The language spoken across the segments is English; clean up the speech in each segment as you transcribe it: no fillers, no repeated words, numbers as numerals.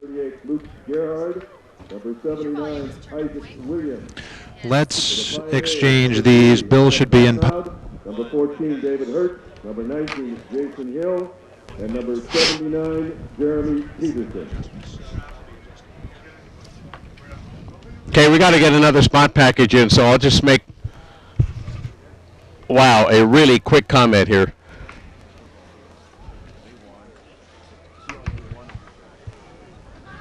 38, Luke Gerhard. Number 79, Isaac Williams. Let's exchange these. Bill should be in. Number 14, David Hurt. Number 19, Jason Hill. And number 79, Jeremy Peterson. Okay, we got to get another spot package in, so I'll just make, wow, a really quick comment here.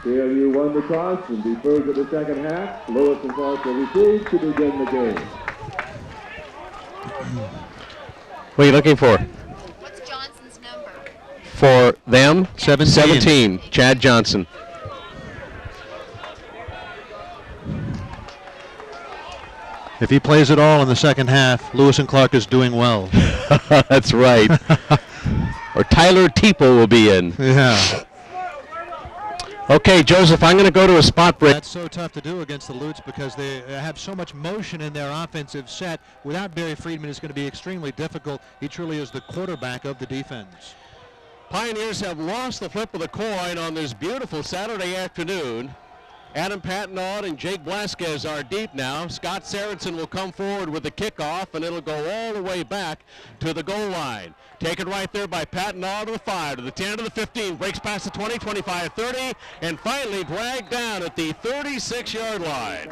KLU won the toss and defers to the second half. Lewis and Clark will receive to begin the game. What are you looking for? What's Johnson's number? For them? 17. Chad Johnson. If he plays it all in the second half, Lewis and Clark is doing well. That's right. Or Tyler Teeple will be in. Yeah. Okay, Joseph, I'm going to go to a spot break. That's so tough to do against the Lutes because they have so much motion in their offensive set. Without Barry Friedman, it's going to be extremely difficult. He truly is the quarterback of the defense. Pioneers have lost the flip of the coin on this beautiful Saturday afternoon. Adam Patnaud and Jake Blasquez are deep now. Scott Sorensen will come forward with the kickoff, and it'll go all the way back to the goal line. Taken right there by Patnaud to the 5, to the 10, to the 15, breaks past the 20, 25, 30, and finally dragged down at the 36-yard line.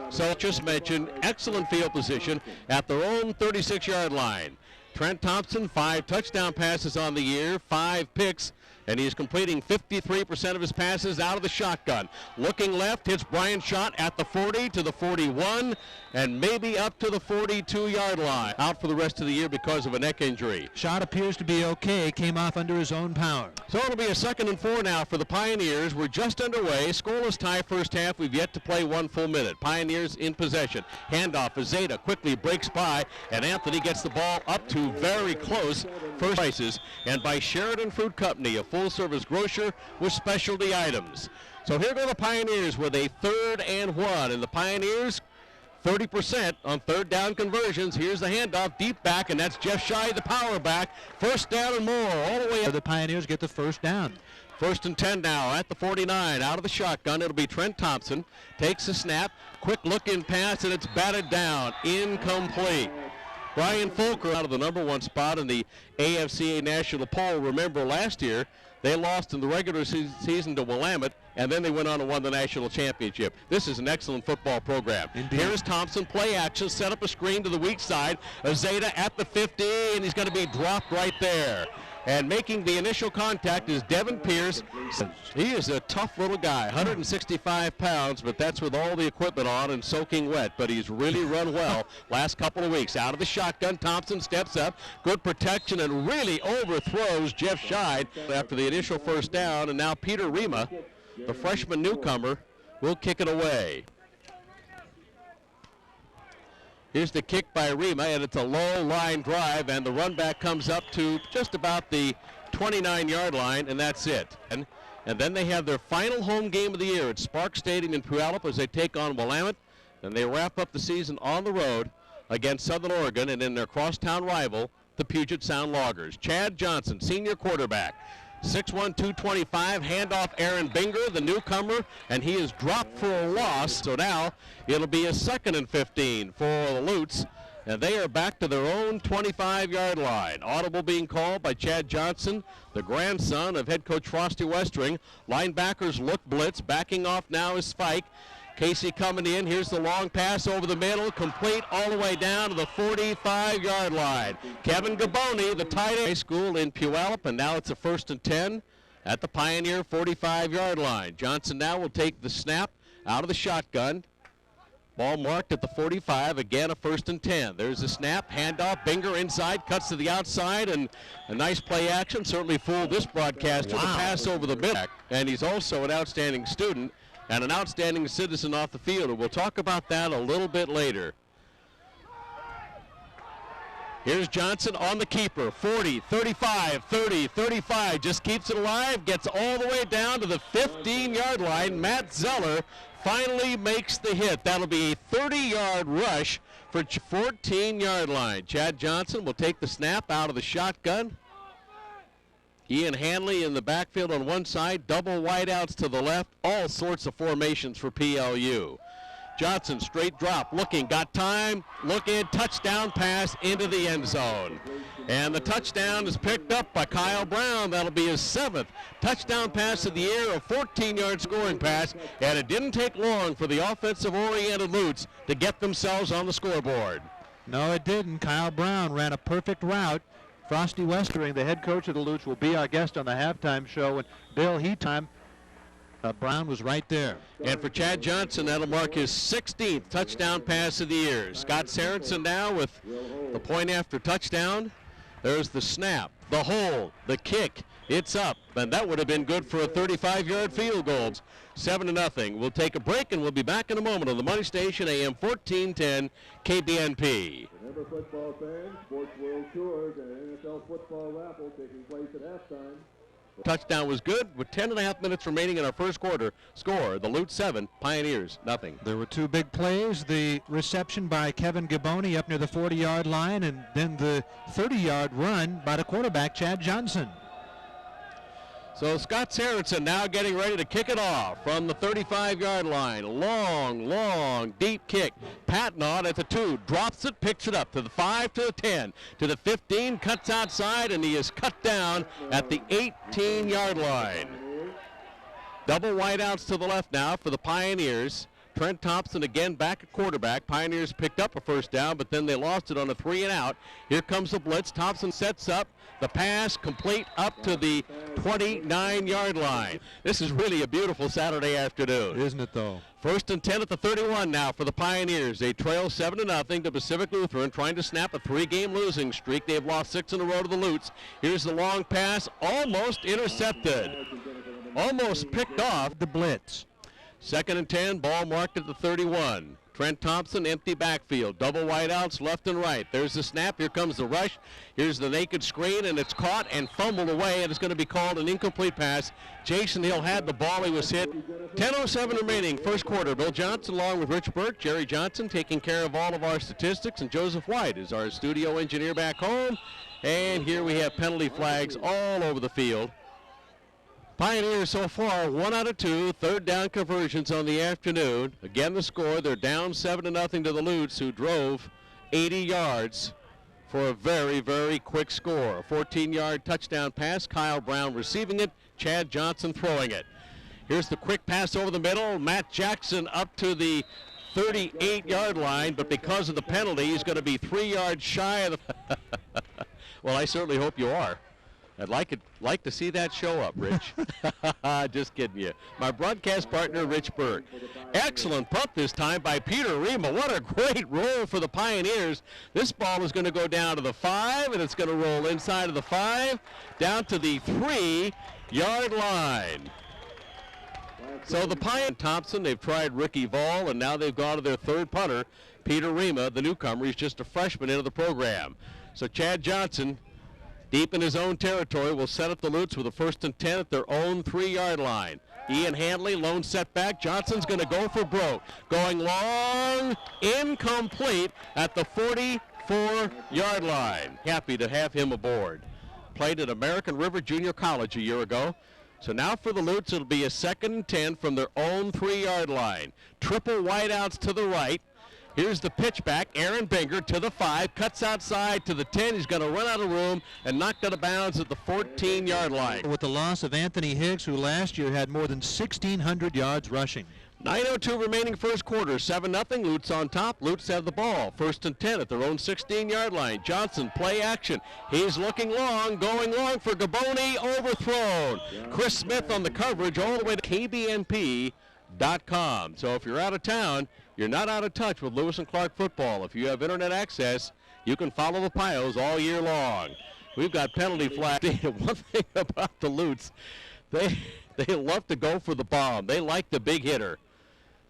So just mentioned, excellent field position at their own 36-yard line. Trent Thompson, 5 touchdown passes on the year, 5 picks, and he's completing 53% of his passes out of the shotgun. Looking left, hits Brian Schott at the 40 to the 41, and maybe up to the 42-yard line. Out for the rest of the year because of a neck injury. Schott appears to be okay, came off under his own power. So it'll be a 2nd and 4 now for the Pioneers. We're just underway. Scoreless tie first half. We've yet to play 1 full minute. Pioneers in possession. Handoff as Zeta quickly breaks by, and Anthony gets the ball up to very close first prices, and by Sheridan Fruit Company, a full-service grocer with specialty items. So here go the Pioneers with a 3rd and 1, and the Pioneers 30% on 3rd down conversions. Here's the handoff deep back, and that's Jeff Shy, the power back. 1st down and more all the way up. The Pioneers get the 1st down. 1st and 10 now at the 49. Out of the shotgun, it'll be Trent Thompson. Takes the snap, quick look in pass, and it's batted down. Incomplete. Brian Fulker out of the number 1 spot in the AFCA National Poll. Remember last year, they lost in the regular season to Willamette, and then they went on and won the national championship. This is an excellent football program. Indeed. Here's Thompson, play action, set up a screen to the weak side. Zeta at the 50, and he's going to be dropped right there. And making the initial contact is Devin Pierce. He is a tough little guy, 165 pounds, but that's with all the equipment on and soaking wet. But he's really run well last couple of weeks. Out of the shotgun, Thompson steps up, good protection, and really overthrows Jeff Scheid after the initial 1st down. And now Peter Rima, the freshman newcomer, will kick it away. Here's the kick by Rima, and it's a low line drive, and the run back comes up to just about the 29-yard line, and that's it. And then they have their final home game of the year at Spark Stadium in Puyallup as they take on Willamette, and they wrap up the season on the road against Southern Oregon and in their crosstown rival, the Puget Sound Loggers. Chad Johnson, senior quarterback. 6'1", 225, handoff Aaron Binger, the newcomer, and he is dropped for a loss. So now it'll be a 2nd and 15 for the Lutes, and they are back to their own 25-yard line. Audible being called by Chad Johnson, the grandson of head coach Frosty Westring. Linebackers look blitz, backing off now is Spike. Casey coming in. Here's the long pass over the middle, complete all the way down to the 45-yard line. Kevin Gaboni, the tight end, high school in Puyallup, and now it's a 1st and 10 at the Pioneer 45-yard line. Johnson now will take the snap out of the shotgun. Ball marked at the 45, again a 1st and 10. There's the snap, handoff, Binger inside, cuts to the outside, and a nice play action. Certainly fooled this broadcaster. Wow. The pass over the middle, and he's also an outstanding student and an outstanding citizen off the field, and we'll talk about that a little bit later. Here's Johnson on the keeper, 40, 35, 30, 35, just keeps it alive, gets all the way down to the 15-yard line. Matt Zeller finally makes the hit. That'll be a 30-yard rush for 14-yard line. Chad Johnson will take the snap out of the shotgun. Ian Hanley in the backfield on one side, double wideouts to the left, all sorts of formations for PLU. Johnson, straight drop, looking, got time, looking, touchdown pass into the end zone. And the touchdown is picked up by Kyle Brown. That'll be his 7th touchdown pass of the year, a 14-yard scoring pass, and it didn't take long for the offensive-oriented Lutes to get themselves on the scoreboard. No, it didn't. Kyle Brown ran a perfect route. Frosty Westering, the head coach of the Lutes, will be our guest on the halftime show. And Bill, Brown was right there. And for Chad Johnson, that'll mark his 16th touchdown pass of the year. Scott Sorensen now with the point after touchdown. There's the snap, the hold, the kick. It's up, and that would have been good for a 35-yard field goal. 7-0. We'll take a break, and we'll be back in a moment on the Money Station, AM 1410 KBNP. Remember, football fans, Sports World Tours and NFL football raffle taking place at halftime. Touchdown was good with 10.5 minutes remaining in our first quarter. Score, the Lute 7, Pioneers nothing. There were 2 big plays. The reception by Kevin Gaboni up near the 40-yard line, and then the 30-yard run by the quarterback, Chad Johnson. So Scott Sorensen now getting ready to kick it off from the 35-yard line. Long, deep kick. Patnaud at the 2, drops it, picks it up to the 5, to the 10, to the 15, cuts outside, and he is cut down at the 18-yard line. Double wideouts to the left now for the Pioneers. Trent Thompson again back at quarterback. Pioneers picked up a first down, but then they lost it on a 3-and-out. Here comes the blitz. Thompson sets up. The pass complete up to the 29-yard line. This is really a beautiful Saturday afternoon. Isn't it, though? 1st and 10 at the 31 now for the Pioneers. They trail 7-0 to Pacific Lutheran, trying to snap a 3-game losing streak. They've lost 6 in a row to the Lutes. Here's the long pass, almost intercepted. Almost picked off the blitz. 2nd and 10, ball marked at the 31. Trent Thompson, empty backfield. Double wideouts left and right. There's the snap. Here comes the rush. Here's the naked screen, and it's caught and fumbled away, and it's going to be called an incomplete pass. Jason Hill had the ball. He was hit. 10:07 remaining, first quarter. Bill Johnson along with Rich Burke, Jerry Johnson taking care of all of our statistics, and Joseph White is our studio engineer back home. And here we have penalty flags all over the field. Pioneers so far 1 out of 2 third down conversions on the afternoon. Again, the score, they're down 7-0 to the Lutes, who drove 80 yards for a very, very quick score. A 14-yard touchdown pass. Kyle Brown receiving it. Chad Johnson throwing it. Here's the quick pass over the middle. Matt Jackson up to the 38-yard line, but because of the penalty, he's going to be 3 yards shy of the... Well, I certainly hope you are. I'd like to see that show up, Rich. Just kidding you. My broadcast partner, Rich Burke. Excellent punt this time by Peter Rima. What a great roll for the Pioneers. This ball is going to go down to the 5, and it's going to roll inside of the 5, down to the 3-yard line. So the Pioneers, Thompson, they've tried Ricky Vall, and now they've gone to their 3rd punter, Peter Rima, the newcomer. He's just a freshman into the program. So Chad Johnson, deep in his own territory, will set up the Lutes with a 1st and 10 at their own 3-yard line. Ian Handley, lone setback. Johnson's going to go for broke. Going long, incomplete at the 44-yard line. Happy to have him aboard. Played at American River Junior College a year ago. So now for the Lutes, it'll be a 2nd and 10 from their own 3-yard line. Triple wideouts to the right. Here's the pitch back. Aaron Binger to the 5, cuts outside to the 10. He's going to run out of room and knocked out of bounds at the 14-yard line. With the loss of Anthony Hicks, who last year had more than 1,600 yards rushing. 9:02 remaining first quarter. 7-0. Lutes on top. Lutes have the ball. 1st and 10 at their own 16-yard line. Johnson, play action. He's looking long, going long for Gaboni. Overthrown. Chris Smith on the coverage all the way to KBNP.com. So if you're out of town, you're not out of touch with Lewis and Clark football. If you have internet access, you can follow the Pios all year long. We've got penalty flags. One thing about the Lutes, they love to go for the bomb. They like the big hitter.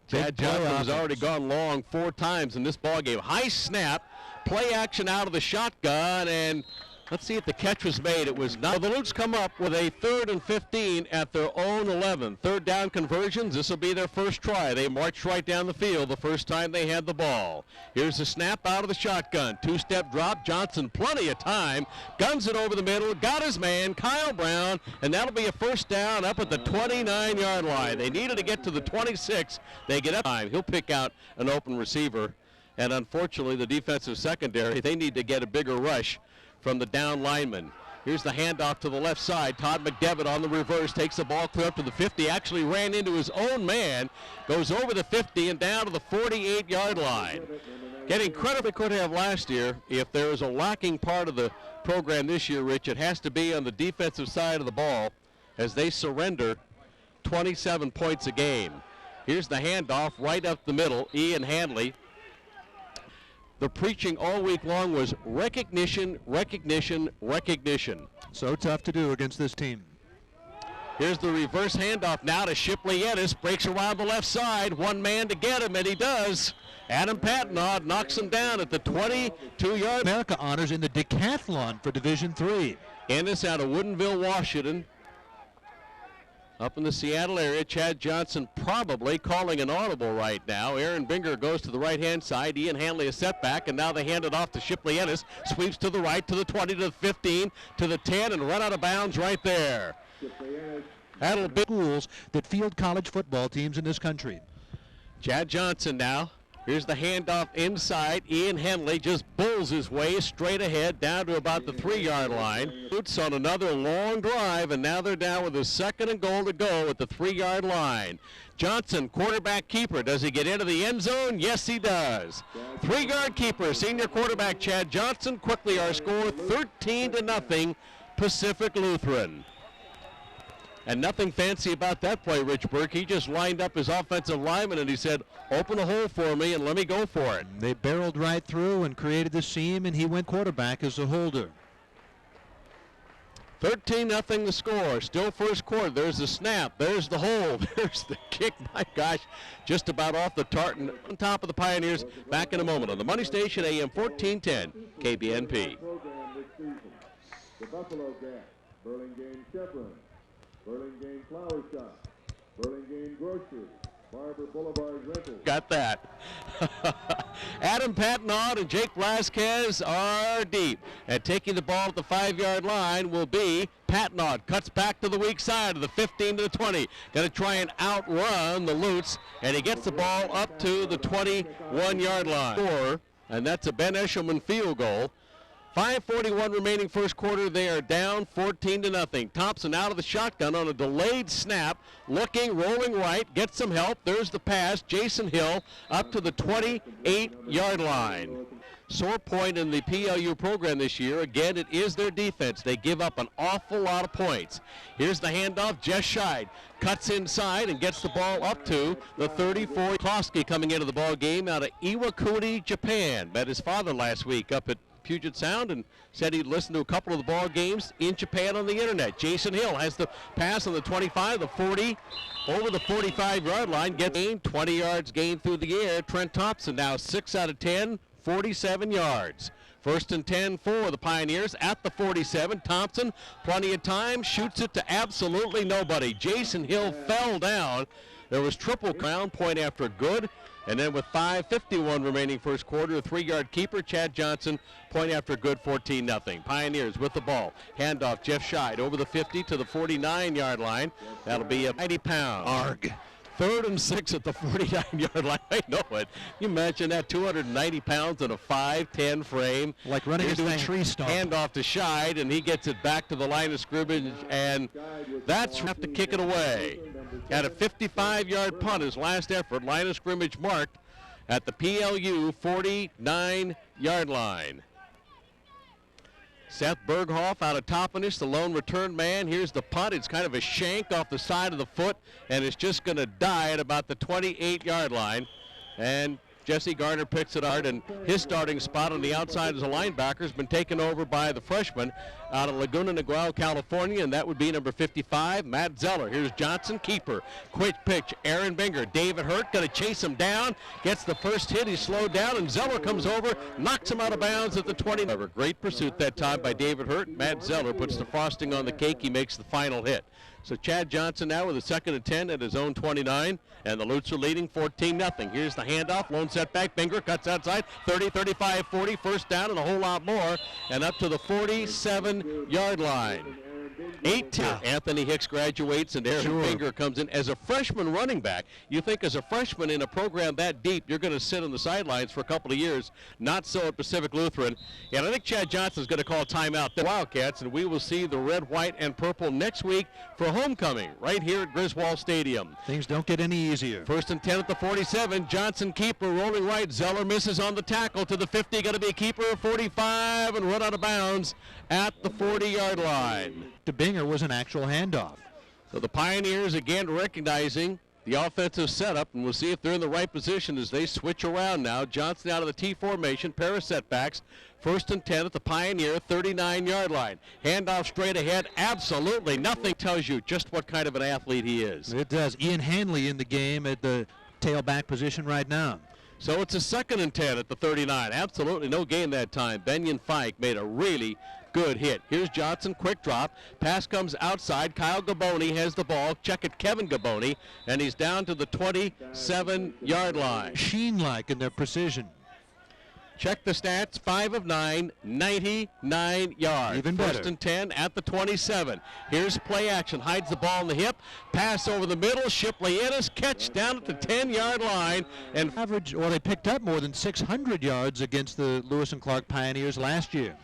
Chad Johnson has already gone long 4 times in this ball game. High snap, play action out of the shotgun, and Let's see if the catch was made. It was not. The Lutes come up with a 3rd and 15 at their own 11. Third down conversions. This will be their first try. They marched right down the field the first time they had the ball. Here's the snap out of the shotgun. Two-step drop. Johnson, plenty of time. Guns it over the middle. Got his man, Kyle Brown, and that'll be a first down up at the 29-yard line. They needed to get to the 26. They get up time. He'll pick out an open receiver. And unfortunately, the defensive secondary, they need to get a bigger rush from the down lineman. Here's the handoff to the left side. Todd McDevitt on the reverse, takes the ball clear up to the 50, actually ran into his own man, goes over the 50 and down to the 48-yard line. Getting credit they could have last year. If there is a lacking part of the program this year, Rich, it has to be on the defensive side of the ball as they surrender 27 points a game. Here's the handoff right up the middle. Ian Handley. The preaching all week long was recognition, recognition, recognition. So tough to do against this team. Here's the reverse handoff now to Shipley Ennis. Breaks around the left side. One man to get him, and he does. Adam Patnaud knocks him down at the 22-yard. America honors in the decathlon for Division III. Ennis out of Woodinville, Washington. Up in the Seattle area, Chad Johnson probably calling an audible right now. Aaron Binger goes to the right-hand side. Ian Hanley a setback, and now they hand it off to Shipley Ennis. Sweeps to the right, to the 20, to the 15, to the 10, and run out of bounds right there. That'll be schools that field college football teams in this country. Chad Johnson now. Here's the handoff inside. Ian Henley just bulls his way straight ahead down to about the 3-yard line. Boots on another long drive, and now they're down with a 2nd and goal to go at the 3-yard line. Johnson, quarterback keeper. Does he get into the end zone? Yes, he does. 3-yard keeper, senior quarterback Chad Johnson. Quickly our score, 13-0, Pacific Lutheran. And nothing fancy about that play, Rich Burke. He just lined up his offensive lineman and he said, open a hole for me and let me go for it. They barreled right through and created the seam, and he went quarterback as a holder. 13-0 the score. Still first quarter. There's the snap. There's the hold. There's the kick. My gosh, just about off the tartan. On top of the Pioneers. Back in a moment on the Money Station, AM 1410, KBNP. The Buffalo Gap, Burlingame Chevron, Burlingame Flower Shop, Burlingame Grocery, Barber Boulevard Rental. Got that. Adam Patnaud and Jake Blasquez are deep. And taking the ball at the 5-yard line will be Patnaud. Cuts back to the weak side of the 15 to the 20. Going to try and outrun the Lutes. And he gets the ball up to the 21-yard line. And that's a Ben Eshelman field goal. 5:41 remaining first quarter. They are down 14-0. Thompson out of the shotgun on a delayed snap. Looking, rolling right, gets some help. There's the pass. Jason Hill up to the 28-yard line. Sore point in the PLU program this year. Again, it is their defense. They give up an awful lot of points. Here's the handoff. Jess Scheid cuts inside and gets the ball up to the 34. Kloski coming into the ball game out of Iwakuni, Japan. Met his father last week up at Puget Sound and said he'd listen to a couple of the ball games in Japan on the internet. Jason Hill has the pass on the 25, the 40, over the 45-yard line, gets gain, 20 yards gained through the air. Trent Thompson now 6 out of 10, 47 yards. 1st and 10 for the Pioneers at the 47. Thompson, plenty of time, shoots it to absolutely nobody. Jason Hill fell down. There was triple crown, point after good. And then with 5:51 remaining first quarter, a 3-yard keeper, Chad Johnson, point after good, 14-0. Pioneers with the ball. Handoff, Jeff Scheid over the 50 to the 49-yard line. That'll be a 90 pound. Arg. 3rd and 6 at the 49-yard line. I know it. You imagine that, 290 pounds in a 5'10 frame. Like running into a tree stump. Handoff to Scheid, and he gets it back to the line of scrimmage, and that's have to kick it away. Had a 55-yard punt, his last effort. Line of scrimmage marked at the PLU 49-yard line. Seth Berghoff out of Toppenish, the lone return man. Here's the punt. It's kind of a shank off the side of the foot, and it's just going to die at about the 28-yard line. And Jesse Garner picks it out, and his starting spot on the outside as a linebacker has been taken over by the freshman out of Laguna Niguel, California, and that would be number 55, Matt Zeller. Here's Johnson, keeper. Quick pitch, Aaron Binger. David Hurt going to chase him down, gets the first hit. He's slowed down, and Zeller comes over, knocks him out of bounds at the 20. Great pursuit that time by David Hurt. Matt Zeller puts the frosting on the cake. He makes the final hit. So Chad Johnson now with a 2nd and 10 at his own 29, and the Lutes are leading 14-0. Here's the handoff, lone setback, Binger cuts outside, 30, 35, 40, first down and a whole lot more, and up to the 47-yard line. 8-10. Anthony Hicks graduates, and Aaron Binger comes in as a freshman running back. You think as a freshman in a program that deep, you're going to sit on the sidelines for a couple of years. Not so at Pacific Lutheran. And I think Chad Johnson's going to call timeout the Wildcats, and we will see the red, white, and purple next week for homecoming right here at Griswold Stadium. Things don't get any easier. 1st and 10 at the 47. Johnson keeper rolling right. Zeller misses on the tackle to the 50. Going to be a keeper of 45 and run out of bounds at the 40-yard line. To Binger was an actual handoff. So the Pioneers again recognizing the offensive setup, and we'll see if they're in the right position as they switch around now. Johnson out of the T formation, pair of setbacks. 1st and 10 at the Pioneer 39-yard line. Handoff straight ahead, absolutely nothing. Tells you just what kind of an athlete he is. It does. Ian Hanley in the game at the tailback position right now. So it's a 2nd and 10 at the 39. Absolutely no gain that time. Benyon Fike made a really good hit. Here's Johnson, quick drop. Pass comes outside. Kyle Gaboni has the ball. Check it, Kevin Gaboni, and he's down to the 27-yard line. Machine-like in their precision. Check the stats, 5 of 9, 99 yards. Even better. 1st and 10 at the 27. Here's play action, hides the ball in the hip, pass over the middle, Shipley Ennis, catch down at the 10-yard line. And average, well, they picked up more than 600 yards against the Lewis and Clark Pioneers last year.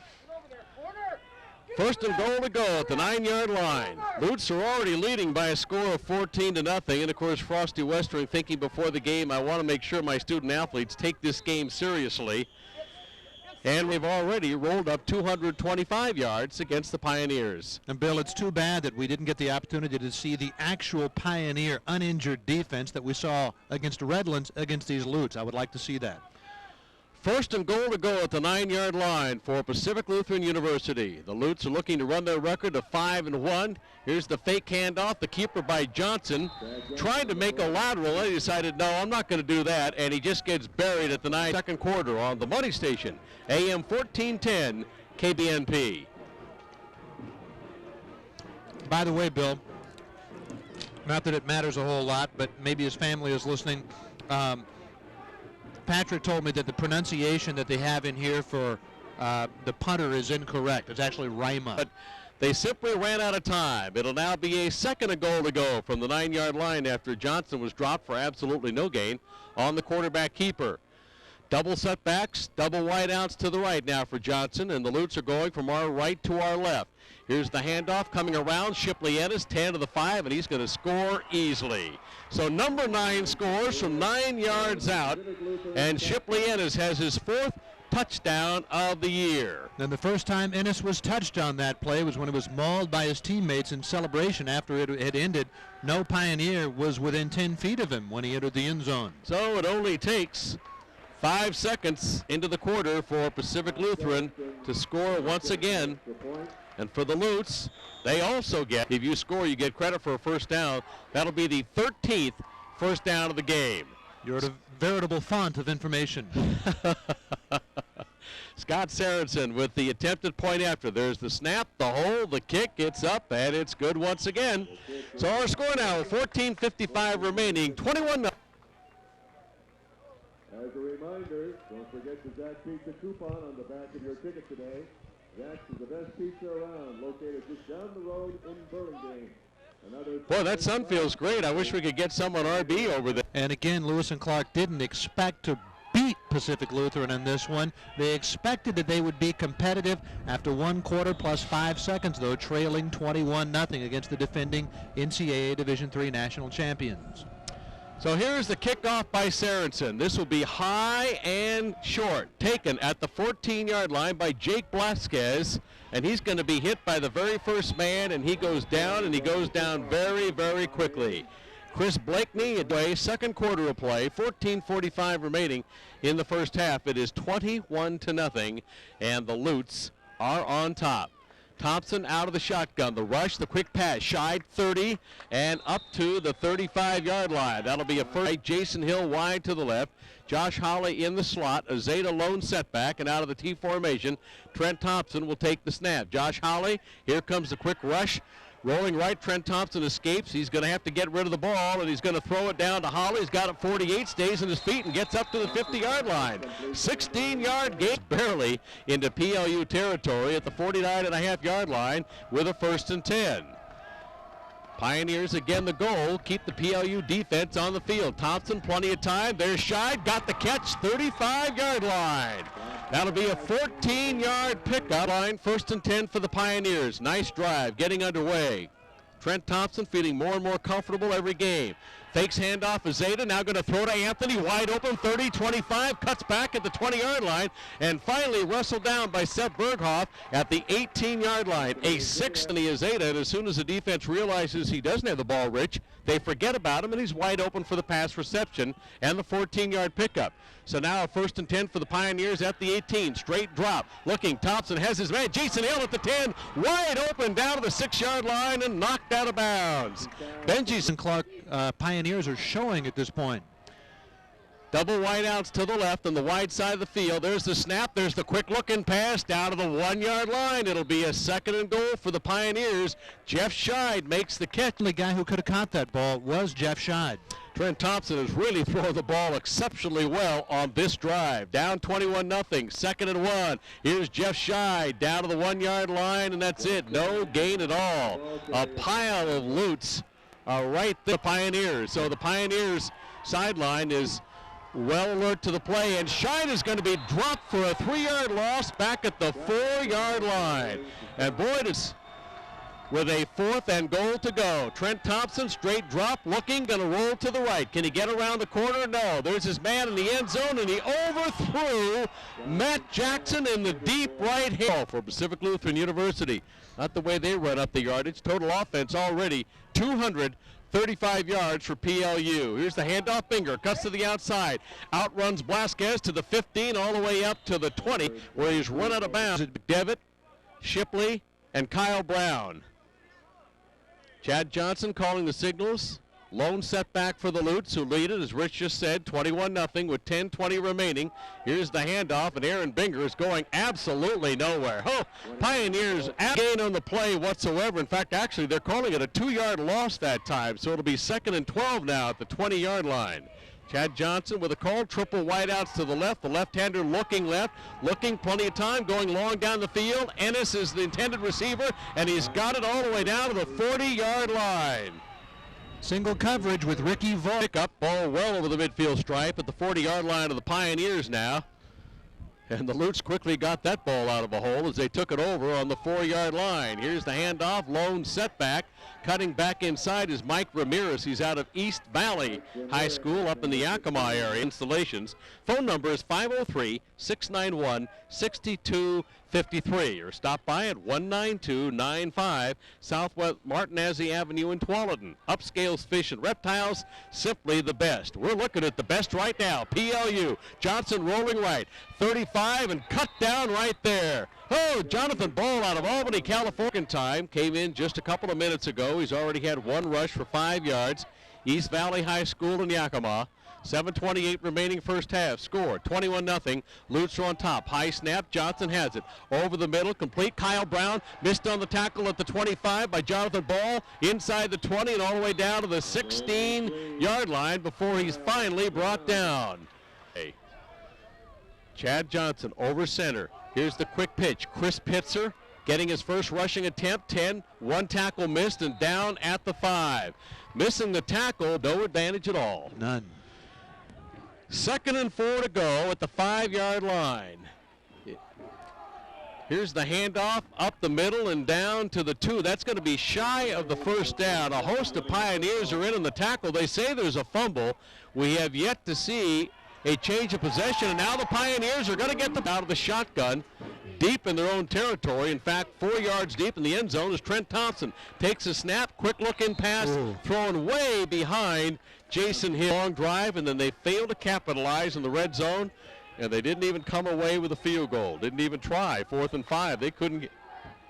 1st and goal to go at the 9-yard line. Lutes are already leading by a score of 14-0. And of course, Frosty Western thinking before the game, I want to make sure my student athletes take this game seriously. And we've already rolled up 225 yards against the Pioneers. And Bill, it's too bad that we didn't get the opportunity to see the actual Pioneer uninjured defense that we saw against Redlands against these Lutes. I would like to see that. 1st and goal to go at the 9-yard line for Pacific Lutheran University. The Lutes are looking to run their record to 5-1. Here's the fake handoff, the keeper by Johnson. Tried to make a lateral, and he decided, no, I'm not going to do that, and he just gets buried at the 2nd quarter on the Money Station. AM 1410 KBNP. By the way, Bill, not that it matters a whole lot, but maybe his family is listening. Patrick told me that the pronunciation that they have in here for the punter is incorrect. It's actually Rima. But they simply ran out of time. It'll now be a 2nd and goal to go from the 9-yard line after Johnson was dropped for absolutely no gain on the quarterback keeper. Double setbacks, double wideouts to the right now for Johnson, and the Lutes are going from our right to our left. Here's the handoff coming around. Shipley Ennis, 10 to the 5, and he's going to score easily. So number 9 scores from 9 yards out, and Shipley Ennis has his 4th touchdown of the year. And the first time Ennis was touched on that play was when it was mauled by his teammates in celebration after it had ended. No Pioneer was within 10 feet of him when he entered the end zone. So it only takes 5 seconds into the quarter for Pacific Lutheran to score once again. And for the Lutes, they also get, if you score, you get credit for a first down. That'll be the 13th first down of the game. You're a veritable font of information. Scott Sorensen with the attempted point after. There's the snap, the hold, the kick, it's up, and it's good once again. So our score now, 14:55 remaining, 21-0. As a reminder, don't forget the Zach Pizza coupon on the back of your ticket today. Zach's is the best pizza around, located just down the road in Burlingame. Boy, that sun feels great. I wish we could get some on RB over there. And again, Lewis and Clark didn't expect to beat Pacific Lutheran in this one. They expected that they would be competitive after 1 quarter plus 5 seconds, though, trailing 21-0 against the defending NCAA Division III national champions. So here's the kickoff by Sorensen. This will be high and short, taken at the 14-yard line by Jake Blasquez, and he's going to be hit by the very first man, and he goes down, and he goes down very, very quickly. Chris Blakeney, a second quarter of play, 14:45 remaining in the first half. It is 21-0, and the Lutes are on top. Thompson out of the shotgun. The rush, the quick pass, Scheid 30 and up to the 35-yard line. That'll be a first. Jason Hill wide to the left. Josh Hawley in the slot. A Zeta lone setback, and out of the T formation, Trent Thompson will take the snap. Josh Hawley, here comes the quick rush. Rolling right, Trent Thompson escapes. He's going to have to get rid of the ball, and he's going to throw it down to Hawley. He's got it 48, stays on his feet, and gets up to the 50-yard line. 16-yard gain, barely into PLU territory at the 49.5-yard line with a 1st and 10. Pioneers again the goal, keep the PLU defense on the field. Thompson, plenty of time. There's Scheid, got the catch, 35-yard line. That'll be a 14-yard pickup line, 1st and 10 for the Pioneers. Nice drive, getting underway. Trent Thompson feeling more and more comfortable every game. Fakes handoff of Zeta, now going to throw to Anthony, wide open, 30-25, cuts back at the 20-yard line, and finally wrestled down by Seth Berghoff at the 18-yard line. A 6th and he is Zeta, and as soon as the defense realizes he doesn't have the ball, Rich, they forget about him, and he's wide open for the pass reception and the 14-yard pickup. So now a 1st and 10 for the Pioneers at the 18. Straight drop. Looking, Thompson has his man. Jason Hill at the 10. Wide open down to the 6-yard line and knocked out of bounds. Benji's and Clark Pioneers are showing at this point. Double wideouts to the left on the wide side of the field. There's the snap. There's the quick looking pass down to the 1-yard line. It'll be a 2nd and goal for the Pioneers. Jeff Scheid makes the catch. The guy who could have caught that ball was Jeff Scheid. Trent Thompson is really throwing the ball exceptionally well on this drive. Down 21-0, 2nd and 1. Here's Jeff Scheid down to the 1-yard line, and that's it. No gain at all. A pile of Lutes right there. The Pioneers. So the Pioneers sideline is well alert to the play, and Scheid is going to be dropped for a 3-yard loss back at the 4-yard line. And Boyd is with a 4th and goal to go. Trent Thompson, straight drop, looking, going to roll to the right. Can he get around the corner? No. There's his man in the end zone, and he overthrew Matt Jackson in the deep right hand for Pacific Lutheran University. Not the way they run up the yardage. Total offense already 235 yards for PLU. Here's the handoff. Binger cuts to the outside. Outruns Blasquez to the 15, all the way up to the 20, where he's run out of bounds. Devitt, Shipley, and Kyle Brown. Chad Johnson calling the signals. Lone setback for the Lutes, who lead it, as Rich just said, 21-0 with 10:20 remaining. Here's the handoff, and Aaron Binger is going absolutely nowhere. Oh, Pioneers gain on the play whatsoever. In fact, actually, they're calling it a 2-yard loss that time, so it'll be 2nd and 12 now at the 20-yard line. Chad Johnson with a call, triple wideouts to the left. The left-hander looking left, looking plenty of time, going long down the field. Ennis is the intended receiver, and he's got it all the way down to the 40-yard line. Single coverage with Ricky Voigt. Pick up, ball well over the midfield stripe at the 40-yard line of the Pioneers now. And the Lutes quickly got that ball out of a hole as they took it over on the 4-yard line. Here's the handoff, lone setback. Cutting back inside is Mike Ramirez. He's out of East Valley High School up in the Yakima area. Installations. Phone number is 503-691-6253, or stop by at 19295 Southwest Martinez Avenue in Tualatin. Upscales Fish and Reptiles, simply the best. We're looking at the best right now. PLU. Johnson rolling right. 35 and cut down right there. Oh, Jonathan Ball out of Albany, California. Time came in just a couple of minutes ago. He's already had 1 rush for 5 yards. East Valley High School in Yakima. 7:28 remaining first half. Score 21-0. Lutes are on top. High snap. Johnson has it. Over the middle. Complete. Kyle Brown missed on the tackle at the 25 by Jonathan Ball. Inside the 20 and all the way down to the 16-yard line before he's finally brought down. Hey. Chad Johnson over center. Here's the quick pitch. Chris Pitzer getting his first rushing attempt. 10. 1 tackle missed and down at the 5. Missing the tackle. No advantage at all. None. 2nd and 4 to go at the 5-yard line. Here's the handoff up the middle and down to the 2. That's going to be shy of the first down. A host of Pioneers are in the tackle. They say there's a fumble. We have yet to see a change of possession, and now the Pioneers are going to get them out of the shotgun. deep in their own territory. In fact, 4 yards deep in the end zone is Trent Thompson. Takes a snap, quick looking pass, thrown way behind Jason Hill. Long drive, and then they failed to capitalize in the red zone, and they didn't even come away with a field goal. Didn't even try. 4th and 5. They couldn't get.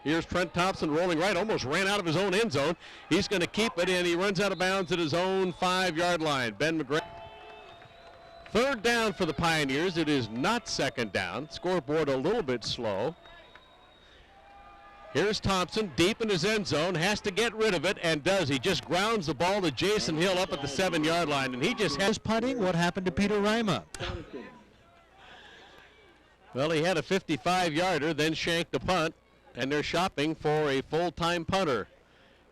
Here's Trent Thompson rolling right, almost ran out of his own end zone. He's going to keep it in. He runs out of bounds at his own 5-yard line. Ben McGrath. 3rd down for the Pioneers. It is not 2nd down. Scoreboard a little bit slow. Here's Thompson deep in his end zone, has to get rid of it, and does. He just grounds the ball to Jason Hill up at the 7-yard line, and he just has putting. What happened to Peter Rima? Well, he had a 55-yarder, then shanked a punt, and they're shopping for a full-time punter.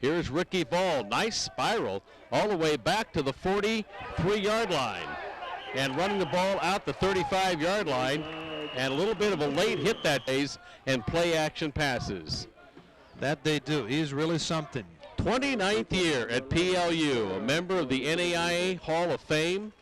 Here's Ricky Ball. Nice spiral all the way back to the 43-yard line. And running the ball out the 35-yard line, and a little bit of a late hit that days, and play action passes. That they do. He's really something. 29th year at PLU, a member of the NAIA Hall of Fame,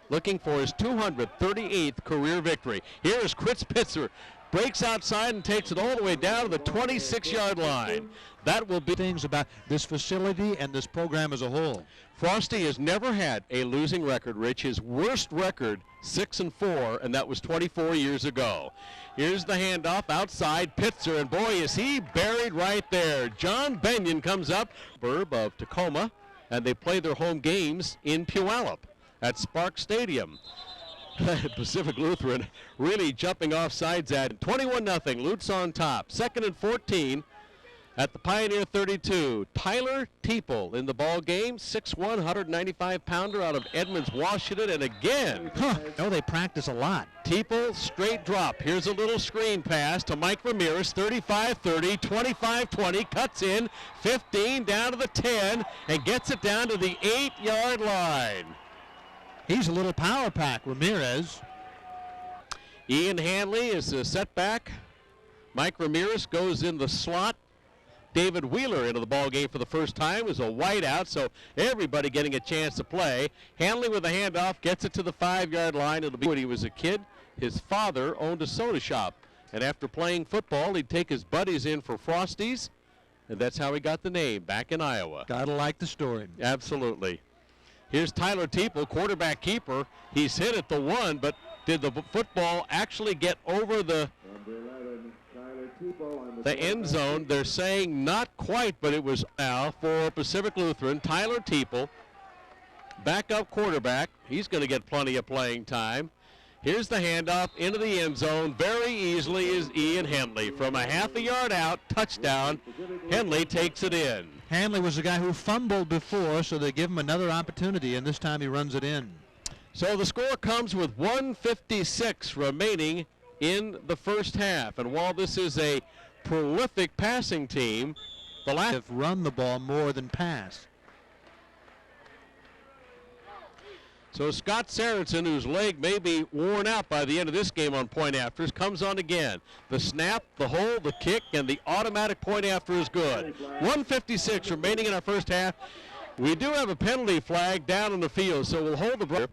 looking for his 238th career victory. Here is Chris Pitzer. Breaks outside and takes it all the way down to the 26-yard line. That will be things about this facility and this program as a whole. Frosty has never had a losing record, Rich. His worst record, 6-4, and that was 24 years ago. Here's the handoff outside, Pitzer, and boy, is he buried right there. John Benyon comes up, suburb of Tacoma, and they play their home games in Puyallup at Spark Stadium. Pacific Lutheran really jumping off sides at 21-0. Lutz on top. 2nd and 14 at the Pioneer 32. Tyler Teeple in the ball game. 6'1", 195-pounder out of Edmonds, Washington. And again, oh, they practice a lot. Teeple straight drop. Here's a little screen pass to Mike Ramirez. 35-30, 25-20. Cuts in. 15 down to the 10 and gets it down to the 8-yard line. He's a little power pack, Ramirez. Ian Hanley is a setback. Mike Ramirez goes in the slot. David Wheeler into the ball game for the first time is a wideout, so everybody getting a chance to play. Hanley with a handoff gets it to the 5-yard line. It'll be when he was a kid. His father owned a soda shop, and after playing football, he'd take his buddies in for Frosties, and that's how he got the name back in Iowa. Gotta like the story. Absolutely. Here's Tyler Teeple, quarterback keeper. He's hit at the 1, but did the football actually get over the end zone? They're saying not quite, but it was now for Pacific Lutheran. Tyler Teeple, backup quarterback. He's going to get plenty of playing time. Here's the handoff into the end zone. Very easily is Ian Henley. From a half a yard out, touchdown. Henley takes it in. Hanley was the guy who fumbled before, so they give him another opportunity, and this time he runs it in. So the score comes with 1:56 remaining in the first half. And while this is a prolific passing team, the last have run the ball more than pass. So Scott Sorensen, whose leg may be worn out by the end of this game on point afters, comes on again. The snap, the hold, the kick, and the automatic point after is good. 1:56 remaining in our first half. We do have a penalty flag down on the field, so we'll hold the break.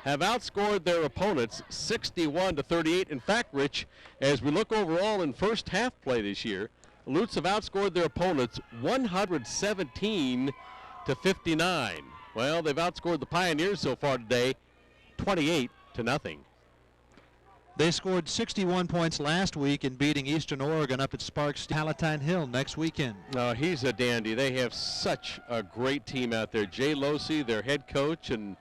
Have outscored their opponents 61-38. In fact, Rich, as we look overall in first half play this year, the Lutz have outscored their opponents 117-59. Well, they've outscored the Pioneers so far today 28-0. They scored 61 points last week in beating Eastern Oregon up at Sparks Palatine Hill next weekend. Oh, he's a dandy. They have such a great team out there. Jay Losey, their head coach, and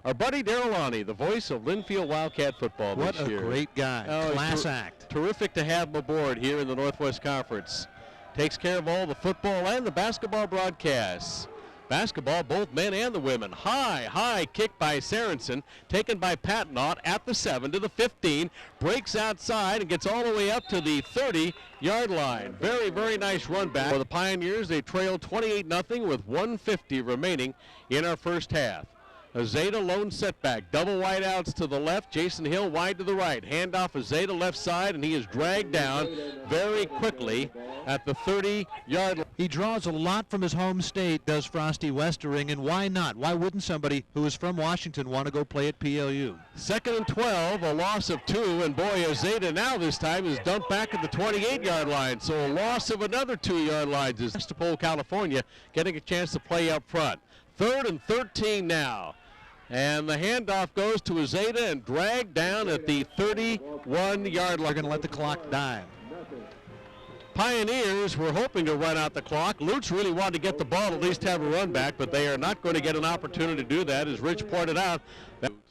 our buddy Darrell Lonnie, the voice of Linfield Wildcat football this year. What a great guy. Oh, class act. Terrific to have him aboard here in the Northwest Conference. Takes care of all the football and the basketball broadcasts. Basketball, both men and the women. High kick by Sorensen, taken by Patnaut at the 7 to the 15, breaks outside and gets all the way up to the 30-yard line. Very, very nice run back for the Pioneers. They trail 28-0 with 1:50 remaining in our first half. Azeda lone setback. Double wide outs to the left. Jason Hill wide to the right. Handoff Azeda left side, and he is dragged down very quickly at the 30-yard line. He draws a lot from his home state, does Frosty Westering, and why not? Why wouldn't somebody who is from Washington want to go play at PLU? 2nd and 12, a loss of 2, and boy, Azeda now this time is dumped back at the 28-yard line, so a loss of another 2-yard line is Estepole, California, getting a chance to play up front. 3rd and 13 now. And the handoff goes to Azeda and dragged down at the 31-yard line. They're going to let the clock die. Pioneers were hoping to run out the clock. Lutz really wanted to get the ball, at least have a run back, but they are not going to get an opportunity to do that, as Rich pointed out. Well,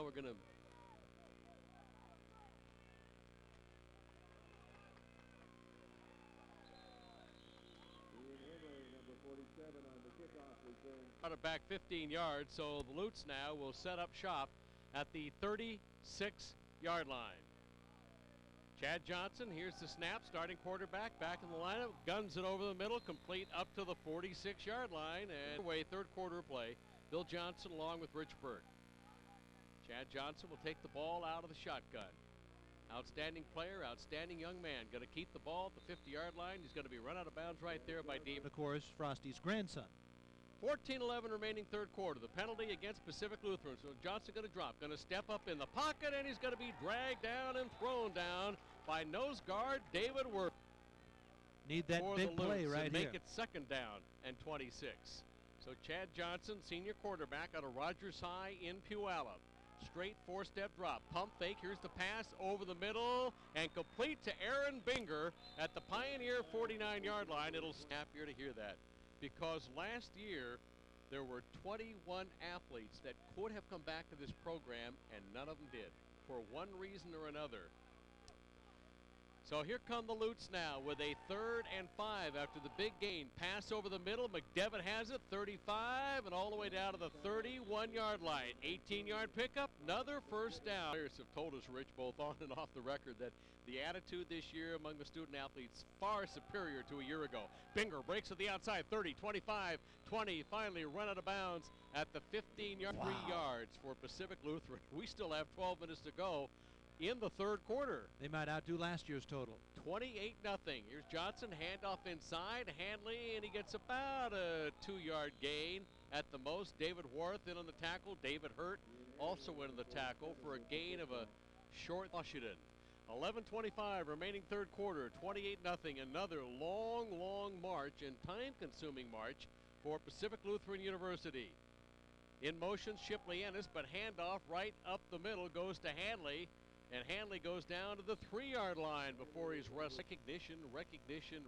we're going to... back 15 yards, so the Lutz now will set up shop at the 36-yard line. Chad Johnson, here's the snap, starting quarterback, back in the lineup, guns it over the middle, complete up to the 46-yard line, and away, third quarter play. Bill Johnson along with Rich Burke. Chad Johnson will take the ball out of the shotgun. Outstanding player, outstanding young man. Going to keep the ball at the 50-yard line. He's going to be run out of bounds right there by David. Of course, Frosty's grandson. 14-11 remaining third quarter. The penalty against Pacific Lutheran. So Johnson going to drop, going to step up in the pocket, and he's going to be dragged down and thrown down by nose guard David Worth. Need that big play right here. Make it 2nd down and 26. So Chad Johnson, senior quarterback out of Rogers High in Puyallup. Straight 4-step drop, pump fake, here's the pass over the middle and complete to Aaron Binger at the Pioneer 49-yard line. It'll snap here to hear that, because last year there were 21 athletes that could have come back to this program and none of them did for one reason or another. So here come the Lutz now with a 3rd and 5 after the big gain. Pass over the middle. McDevitt has it, 35, and all the way down to the 31-yard line. 18-yard pickup, another first down. Players have told us, Rich, both on and off the record, that the attitude this year among the student athletes far superior to a year ago. Binger breaks to the outside, 30, 25, 20, finally run out of bounds at the 15-yard, 3 yards for Pacific Lutheran. We still have 12 minutes to go in the third quarter. They might outdo last year's total. 28-0. Here's Johnson, handoff inside, Handley, and he gets about a 2-yard gain at the most. David Worth in on the tackle. David Hurt also in on the tackle for a gain of a short Washington. 11:25 remaining third quarter, 28-0. Another long march and time-consuming march for Pacific Lutheran University. In motion, Shipley Ennis, but handoff right up the middle goes to Handley. And Handley goes down to the 3-yard line before he's wrestled. Recognition.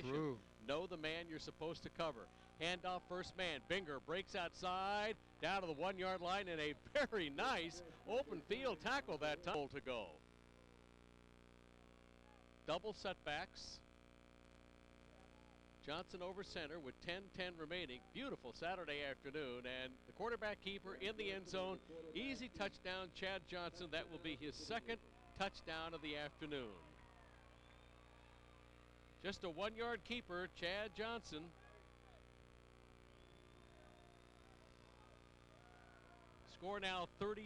True. Know the man you're supposed to cover. Handoff first man. Binger breaks outside, down to the 1-yard line, and a very nice open field tackle that time to go. Double setbacks. Johnson over center with 10:10 remaining. Beautiful Saturday afternoon, and the quarterback keeper in the end zone. Easy touchdown, Chad Johnson. That will be his 2nd touchdown of the afternoon. Just a 1-yard keeper, Chad Johnson. Score now 34-0.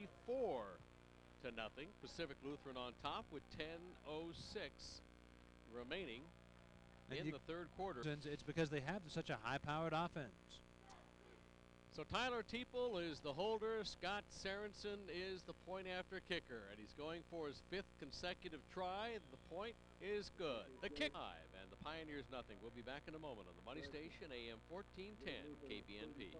Pacific Lutheran on top with 10:06 remaining in the third quarter. It's because they have such a high-powered offense. So Tyler Teeple is the holder. Scott Sorensen is the point-after kicker, and he's going for his 5th consecutive try. The point is good. The kick 5, and the Pioneers nothing. We'll be back in a moment on the Money Station, AM 1410 KBNP.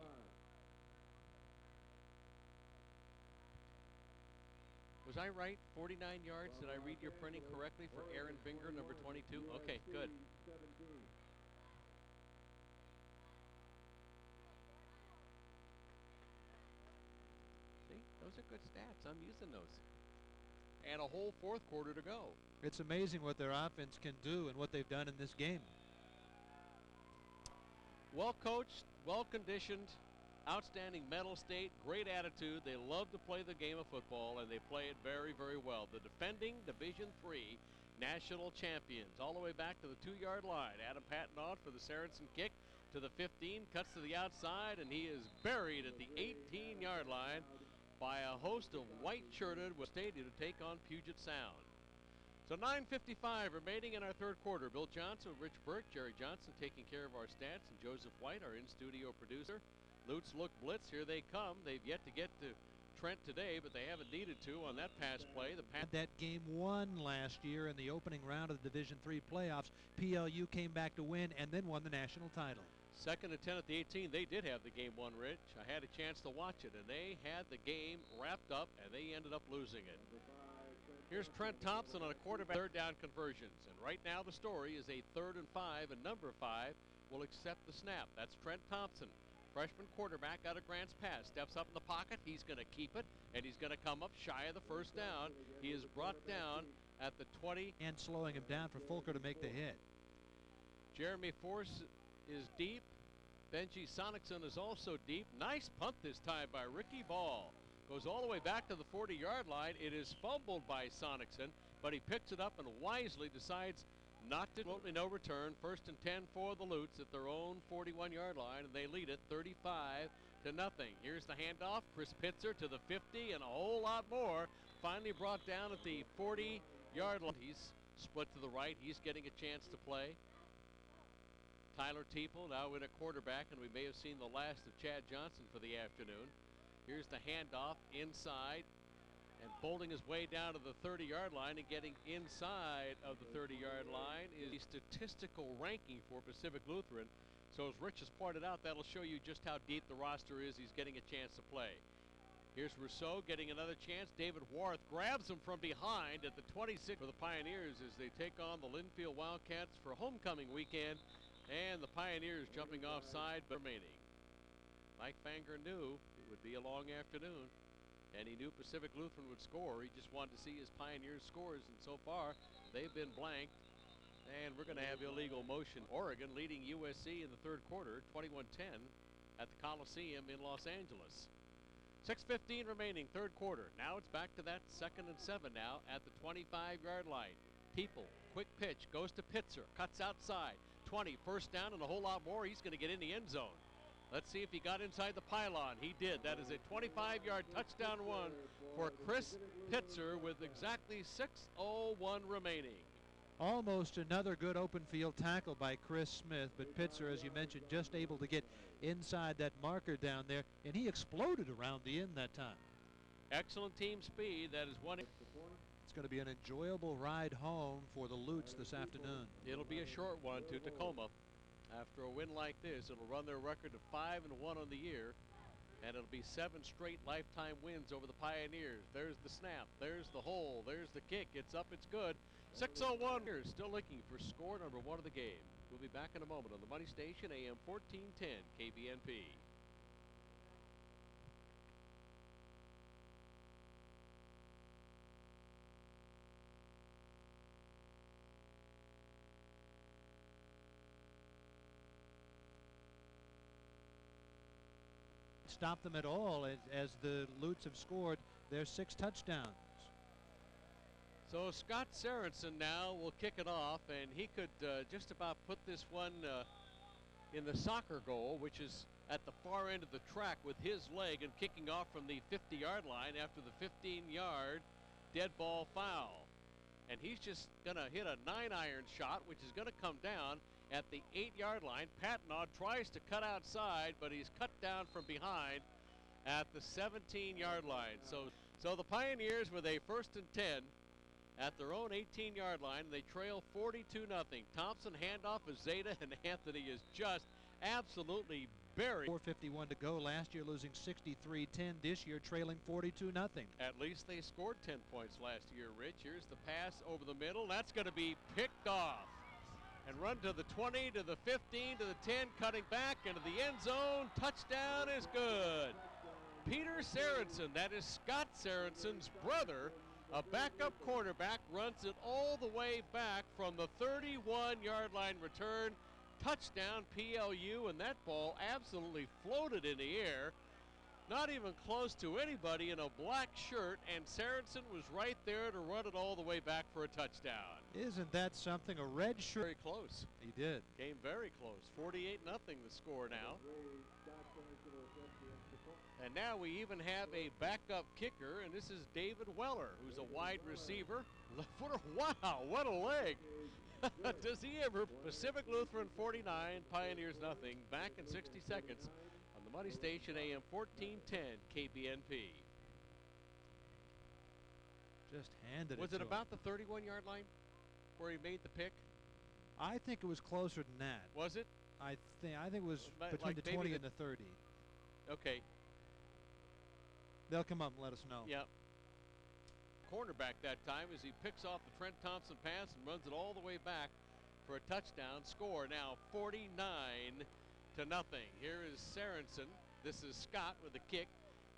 Was I right? 49 yards? Did I read your printing correctly for Aaron Binger, number 22? Okay, good. See, those are good stats. I'm using those. And a whole fourth quarter to go. It's amazing what their offense can do and what they've done in this game. Well coached, well conditioned. Outstanding mental state, great attitude. They love to play the game of football, and they play it very, very well. The defending Division III national champions, all the way back to the 2-yard line. Adam Patton on for the Sorensen kick. to the 15, cuts to the outside, and he is buried at the 18-yard line by a host of white-shirted with Stadium to take on Puget Sound. So 9:55 remaining in our third quarter. Bill Johnson, Rich Burke, Jerry Johnson taking care of our stats, and Joseph White, our in-studio producer. Lutz look blitz. Here they come. They've yet to get to Trent today, but they haven't needed to on that pass play. That game won last year in the opening round of the Division III playoffs. PLU came back to win and then won the national title. 2nd and 10 at the 18. They did have the game won, Rich. I had a chance to watch it, and they had the game wrapped up, and they ended up losing it. Here's Trent Thompson on a quarterback third down conversions. And right now the story is a 3rd and 5, and number 5 will accept the snap. That's Trent Thompson. Freshman quarterback out of Grant's pass. Steps up in the pocket. He's going to keep it, and he's going to come up shy of the first down. He is brought down at the 20. And slowing him down for Fulker to make the hit. Jeremy Force is deep. Benji Sonicson is also deep. Nice punt this time by Ricky Ball. Goes all the way back to the 40-yard line. It is fumbled by Sonicson, but he picks it up and wisely decides not to. Absolutely no return. 1st and 10 for the Lutes at their own 41-yard line, and they lead it 35-0. Here's the handoff. Chris Pitzer to the 50 and a whole lot more. Finally brought down at the 40-yard line. He's split to the right. He's getting a chance to play. Tyler Teeple now in a quarterback, and we may have seen the last of Chad Johnson for the afternoon. Here's the handoff inside, and bolting his way down to the 30-yard line and getting inside of the 30-yard line is the statistical ranking for Pacific Lutheran. So as Rich has pointed out, that'll show you just how deep the roster is. He's getting a chance to play. Here's Rousseau getting another chance. David Warth grabs him from behind at the 26 for the Pioneers as they take on the Linfield Wildcats for homecoming weekend. And the Pioneers jumping offside but remaining. Mike Fanger knew it would be a long afternoon, and he knew Pacific Lutheran would score. He just wanted to see his Pioneers scores, and so far they've been blanked. And we're going to have illegal motion. Oregon leading USC in the third quarter, 21-10 at the Coliseum in Los Angeles. 6:15 remaining, third quarter. Now it's back to that 2nd and 7 now at the 25-yard line. People, quick pitch, goes to Pitzer, cuts outside. 20, first down and a whole lot more. He's going to get in the end zone. Let's see if he got inside the pylon. He did. That is a 25-yard touchdown run for Chris Pitzer with exactly 6:01 remaining. Almost another good open field tackle by Chris Smith, but Pitzer, as you mentioned, just able to get inside that marker down there, and he exploded around the end that time. Excellent team speed. That is one. It's going to be an enjoyable ride home for the Lutes this afternoon. It'll be a short one to Tacoma. After a win like this, it'll run their record to 5-1 on the year, and it'll be 7 straight lifetime wins over the Pioneers. There's the snap. There's the hole. There's the kick. It's up. It's good. 6:01 here. Still looking for score number 1 of the game. We'll be back in a moment on the Money Station, AM 1410 KBNP. Stop them at all as the Lutes have scored their 6 touchdowns. So Scott Sorensen now will kick it off, and he could just about put this one in the soccer goal, which is at the far end of the track with his leg and kicking off from the 50-yard line after the 15-yard dead ball foul. And he's just going to hit a 9-iron shot, which is going to come down at the 8-yard line. Patnaud tries to cut outside, but he's cut down from behind at the 17-yard line. So the Pioneers with a 1st and 10 at their own 18-yard line. They trail 42-0. Thompson handoff is Zeta, and Anthony is just absolutely buried. 4:51 to go. Last year losing 63-10. This year trailing 42-0. At least they scored 10 points last year, Rich. Here's the pass over the middle. That's going to be picked off. And run to the 20, to the 15, to the 10, cutting back into the end zone. Touchdown is good. Peter Sorensen, that is Scott Sorensen's brother, a backup quarterback, runs it all the way back from the 31-yard line return. Touchdown PLU, and that ball absolutely floated in the air. Not even close to anybody in a black shirt, and Sorensen was right there to run it all the way back for a touchdown. Isn't that something? A red shirt. Very close. He did. Came very close. 48-0 the score now. And now we even have a backup kicker, and this is David Weller, who's a wide receiver. Left footer. Wow, what a leg. Does he ever? Pacific Lutheran 49, Pioneers nothing. Back in 60 seconds on the Money Station, AM 1410 KBNP. Just handed it. Was it to about him. the 31-yard line where he made the pick? I think it was closer than that. Was it? I think it was Like between the maybe 20 and the 30. Okay. They'll come up and let us know. Yeah. Cornerback that time as he picks off the Trent Thompson pass and runs it all the way back for a touchdown. Score now 49-0. Here is Sorensen. This is Scott with the kick.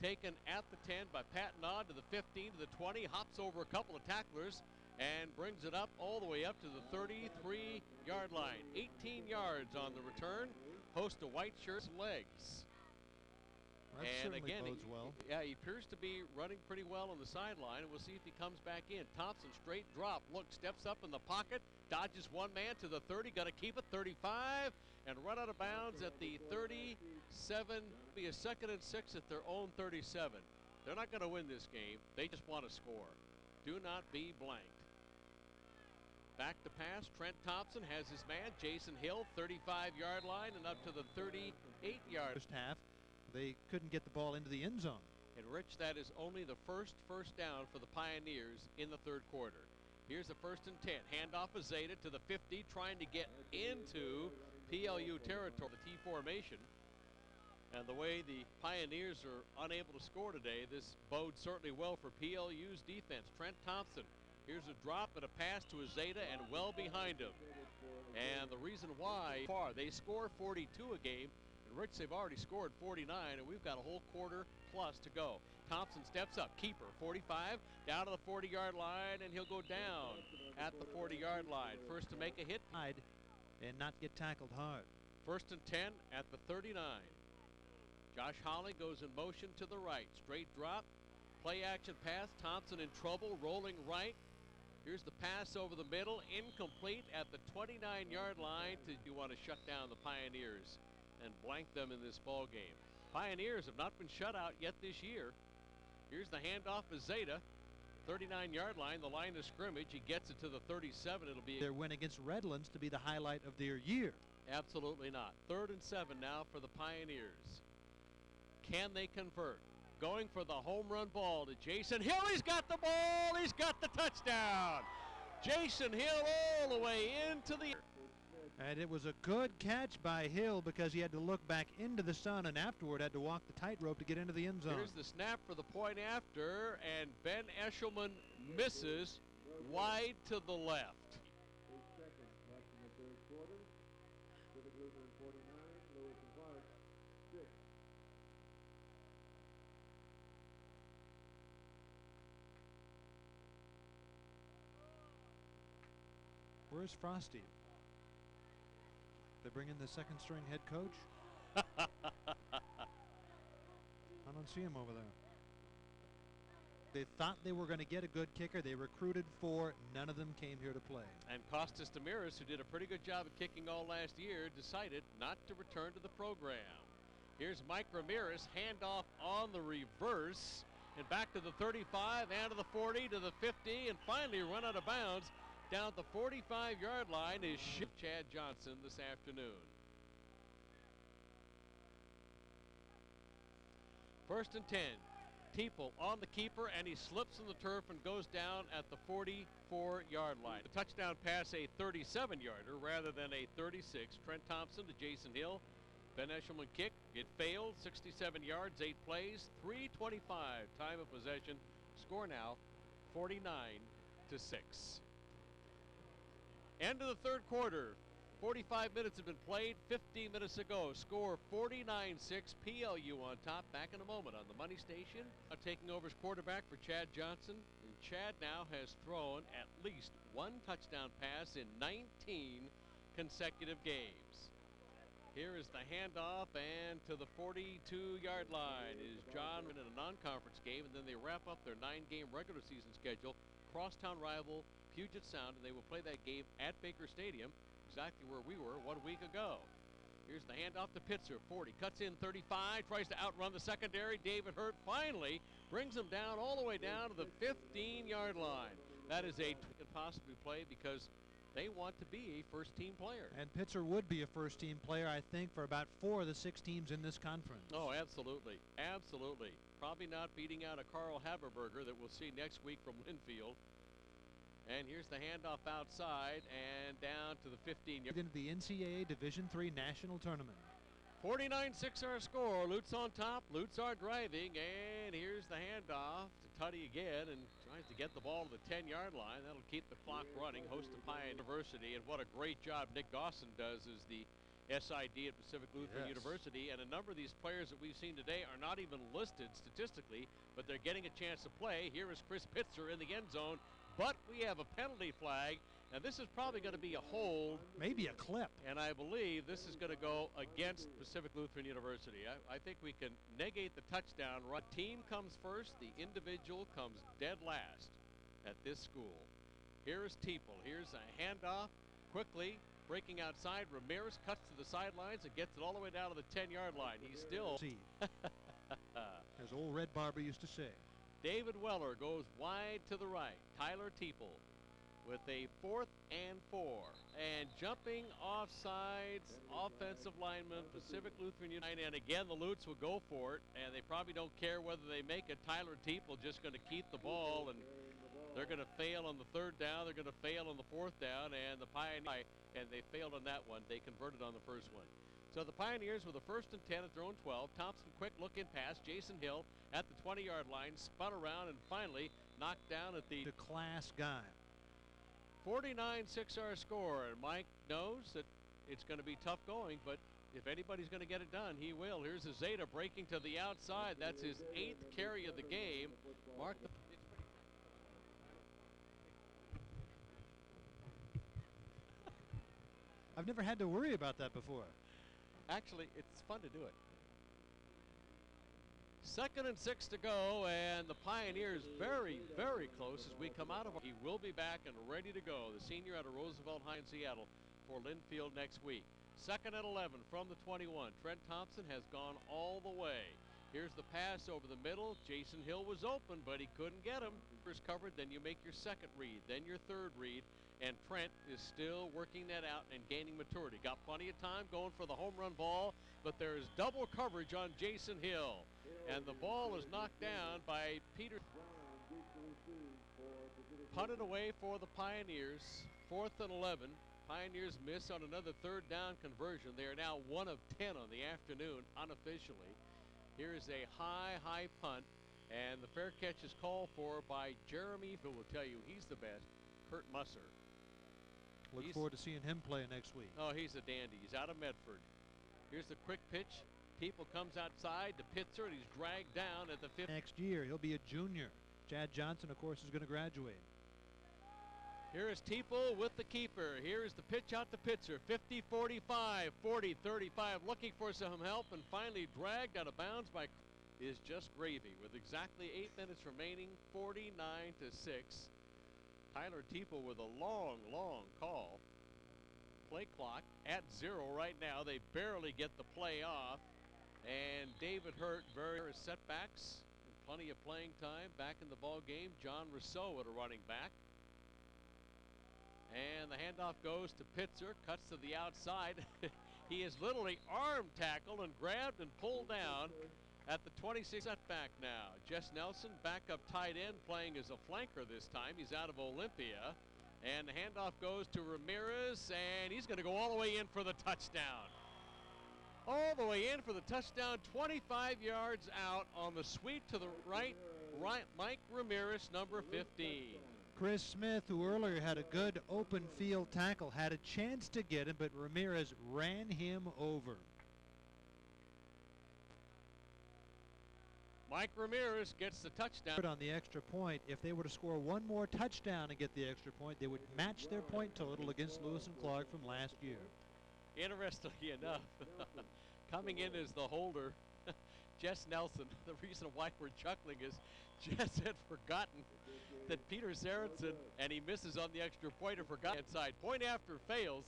Taken at the 10 by Pat Nod to the 15 to the 20. Hops over a couple of tacklers and brings it up all the way up to the 33-yard line. 18 yards on the return. Host of white shirts and legs. That and certainly again, bodes well. he appears to be running pretty well on the sideline, and we'll see if he comes back in. Thompson straight drop. Look, steps up in the pocket, dodges one man to the 30, got to keep it, 35, and run out of bounds at the 37. Be a 2nd and 6 at their own 37. They're not going to win this game. They just want to score. Do not be blanked. Back to pass. Trent Thompson has his man, Jason Hill, 35-yard line and up to the 38-yard. First half, they couldn't get the ball into the end zone. And Rich, that is only the first down for the Pioneers in the third quarter. Here's a 1st and 10. Handoff of Zeta to the 50, trying to get into PLU territory, the T formation. And the way the Pioneers are unable to score today, this bodes certainly well for PLU's defense. Trent Thompson. Here's a drop and a pass to a Zeta and well behind him. And the reason why they score 42 a game, and Rich, they've already scored 49, and we've got a whole quarter plus to go. Thompson steps up, keeper, 45, down to the 40-yard line, and he'll go down at the 40-yard line. First to make a hit. And not get tackled hard. 1st and 10 at the 39. Josh Holly goes in motion to the right. Straight drop, play action pass. Thompson in trouble, rolling right. Here's the pass over the middle, incomplete at the 29-yard line. You want to shut down the Pioneers and blank them in this ball game. Pioneers have not been shut out yet this year. Here's the handoff of Zeta, 39-yard line, the line of scrimmage. He gets it to the 37. It'll be their win against Redlands to be the highlight of their year. Absolutely not. 3rd and 7 now for the Pioneers. Can they convert? Going for the home run ball to Jason Hill. He's got the ball. He's got the touchdown. Jason Hill all the way into the... And it was a good catch by Hill because he had to look back into the sun and afterward had to walk the tightrope to get into the end zone. Here's the snap for the point after, and Ben Eshelman misses wide to the left. Where's Frosty? They bring in the 2nd string head coach? I don't see him over there. They thought they were going to get a good kicker. They recruited 4. None of them came here to play. And Costas Damiris, who did a pretty good job of kicking all last year, decided not to return to the program. Here's Mike Ramirez, handoff on the reverse, and back to the 35, and to the 40, to the 50, and finally run out of bounds. Down at the 45-yard line is Chad Johnson this afternoon. 1st and 10. Teeple on the keeper, and he slips in the turf and goes down at the 44-yard line. The touchdown pass, a 37-yarder rather than a 36. Trent Thompson to Jason Hill. Ben Eshelman kick. It failed. 67 yards, 8 plays, 3:25 time of possession. Score now 49-6. End of the third quarter. 45 minutes have been played 15 minutes ago. Score 49-6. PLU on top. Back in a moment on the Money Station. Taking over as quarterback for Chad Johnson. And Chad now has thrown at least 1 touchdown pass in 19 consecutive games. Here is the handoff, and to the 42-yard line is John in a non-conference game, and then they wrap up their 9-game regular season schedule. Crosstown rival Puget Sound, and they will play that game at Baker Stadium, exactly where we were 1 week ago. Here's the handoff to Pitzer. 40, cuts in 35, tries to outrun the secondary. David Hurt finally brings him down all the way down to the 15-yard line. That is a could possibly play because they want to be a first-team player. And Pitzer would be a first-team player, I think, for about 4 of the 6 teams in this conference. Oh, absolutely. Absolutely. Probably not beating out a Carl Haberberger that we'll see next week from Linfield. And here's the handoff outside and down to the 15. Into the NCAA Division III National Tournament. 49-6 our score. Lutz on top. Lutz are driving. And here's the handoff to Tutty again and tries to get the ball to the 10-yard line. That'll keep the clock running. Host of Pioneer University. And what a great job Nick Dawson does as the SID at Pacific Lutheran University. And a number of these players that we've seen today are not even listed statistically, but they're getting a chance to play. Here is Chris Pitzer in the end zone. But we have a penalty flag, and this is probably going to be a hold. Maybe a clip. And I believe this is going to go against Pacific Lutheran University. I think we can negate the touchdown. Team comes first, the individual comes dead last at this school. Here is Teeple. Here's a handoff. Quickly breaking outside. Ramirez cuts to the sidelines and gets it all the way down to the 10-yard line. He's still. As old Red Barber used to say. David Weller goes wide to the right. Tyler Teeple with a 4th and 4. And jumping off sides, offensive lineman, Pacific Lutheran United. And again, the Lutz will go for it, and they probably don't care whether they make it. Tyler Teeple just going to keep the ball, and they're going to fail on the 3rd down. They're going to fail on the 4th down, and the Pioneers, and they failed on that one. They converted on the first one. So the Pioneers with the 1st and 10 at their own 12. Thompson, quick look in pass. Jason Hill at the 20-yard line, spun around and finally knocked down at the class guy. 49-6 our score, and Mike knows that it's going to be tough going, but if anybody's going to get it done, he will. Here's a Zeta breaking to the outside. That's his 8th carry of the game. Mark the. I've never had to worry about that before. Actually, it's fun to do it. 2nd and 6 to go, and the Pioneers very, very close as we come out of. He will be back and ready to go. The senior out of Roosevelt High in Seattle for Linfield next week. 2nd and 11 from the 21. Trent Thompson has gone all the way. Here's the pass over the middle. Jason Hill was open, but he couldn't get him. First covered, then you make your 2nd read, then your 3rd read, and Trent is still working that out and gaining maturity. Got plenty of time going for the home run ball, but there is double coverage on Jason Hill, and the ball is knocked down by Peter. Punted away for the Pioneers. 4th and 11. Pioneers miss on another 3rd down conversion. They are now 1 of 10 on the afternoon unofficially. Here is a high punt, and the fair catch is called for by Jeremy, who will tell you he's the best, Kurt Musser. Look forward to seeing him play next week. Oh, he's a dandy. He's out of Medford. Here's the quick pitch. Teeple comes outside to Pitzer, and he's dragged down at the 5th. Next year, he'll be a junior. Chad Johnson, of course, is going to graduate. Here is Teeple with the keeper. Here's the pitch out to Pitzer. 50-45, 40-35, looking for some help, and finally dragged out of bounds by is just gravy with exactly 8 minutes remaining, 49-6. Tyler Teeple with a long call. Play clock at 0 right now. They barely get the play off. And David Hurt, very setbacks. Plenty of playing time back in the ball game. John Rousseau at a running back. And the handoff goes to Pitzer, cuts to the outside. He is literally arm tackled and grabbed and pulled down at the 26 setback now. Jess Nelson, backup tight end, playing as a flanker this time. He's out of Olympia. And the handoff goes to Ramirez, and he's going to go all the way in for the touchdown. All the way in for the touchdown, 25 yards out on the sweep to the right, Mike Ramirez, number 15. Chris Smith, who earlier had a good open field tackle, had a chance to get him, but Ramirez ran him over. Mike Ramirez gets the touchdown. On the extra point, if they were to score one more touchdown and get the extra point, they would match their point total against Lewis and Clark from last year. Interestingly enough, coming in as the holder, Jess Nelson. The reason why we're chuckling is Jess had forgotten that Peter Sorensen, and he misses on the extra point, or forgot inside. Point after fails,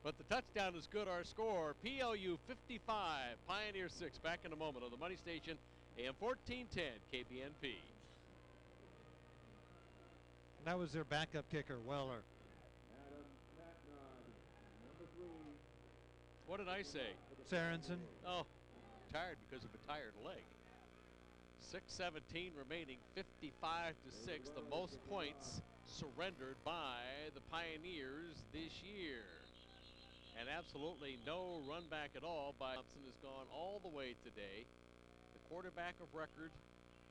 but the touchdown is good. Our score, PLU 55, Pioneer 6. Back in a moment on the Money Station, AM 1410, KBNP. That was their backup kicker, Weller. What did I say? Sorensen. Oh, tired because of a tired leg. 6:17 remaining, 55-6, the most points surrendered by the Pioneers this year. And absolutely no run back at all by Thompson has gone all the way today. The quarterback of record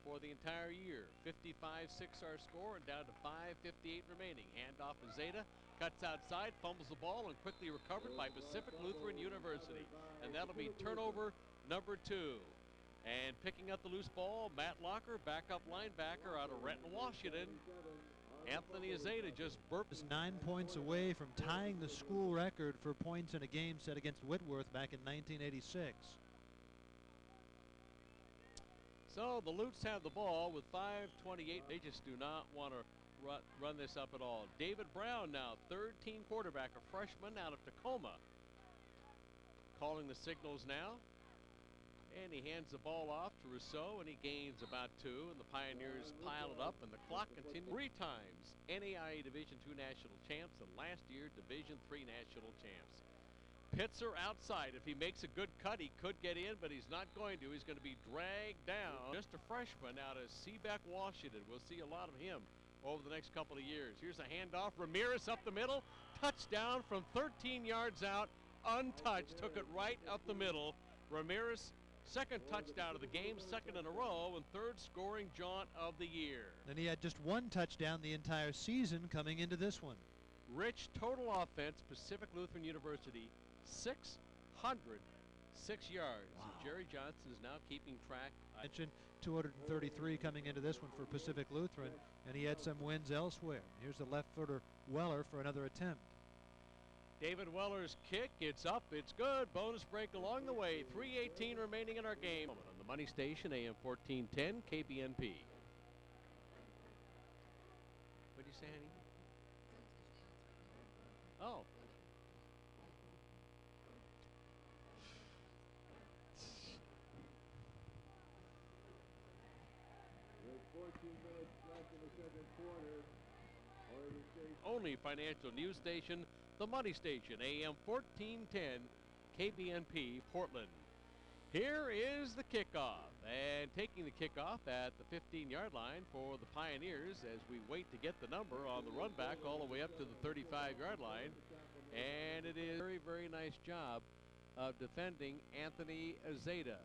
for the entire year. 55-6 our score, and down to 5:58 remaining. Handoff to Zeta, cuts outside, fumbles the ball, and quickly recovered by Pacific Lutheran University. And that'll be turnover number 2. And picking up the loose ball, Matt Locker, backup linebacker out of Renton, Washington. Anthony Zeta just burped. Is 9 points away from tying the school record for points in a game set against Whitworth back in 1986. So the Lutes have the ball with 5:28. They just do not want to run this up at all. David Brown now, third-team quarterback, a freshman out of Tacoma. Calling the signals now. And he hands the ball off to Rousseau, and he gains about 2, and the Pioneers pile it up, and the clock continues. 3 times NAIA Division II national champs, and last year Division III national champs. Pitzer outside. If he makes a good cut, he could get in, but he's not going to. He's going to be dragged down. Just a freshman out of Seabeck, Washington. We'll see a lot of him over the next couple of years. Here's a handoff. Ramirez up the middle. Touchdown from 13 yards out. Untouched. Took it right up the middle. Ramirez, second touchdown of the game, second in a row, and third scoring jaunt of the year. And he had just 1 touchdown the entire season coming into this one. Rich total offense, Pacific Lutheran University, 606 yards. Wow. And Jerry Johnson is now keeping track. Mentioned 233 coming into this one for Pacific Lutheran, and he had some wins elsewhere. Here's the left footer Weller for another attempt. David Weller's kick, it's up, it's good. Bonus break along the way. 3:18 remaining in our game. On the Money Station, AM 1410, KBNP. What did you say, honey? Oh. With 14 minutes left in the second quarter. Only financial news station, the Money Station, AM 1410, KBNP, Portland. Here is the kickoff, and taking the kickoff at the 15-yard line for the Pioneers as we wait to get the number on the run back all the way up to the 35-yard line. And it is a very, very nice job of defending Anthony Zeta.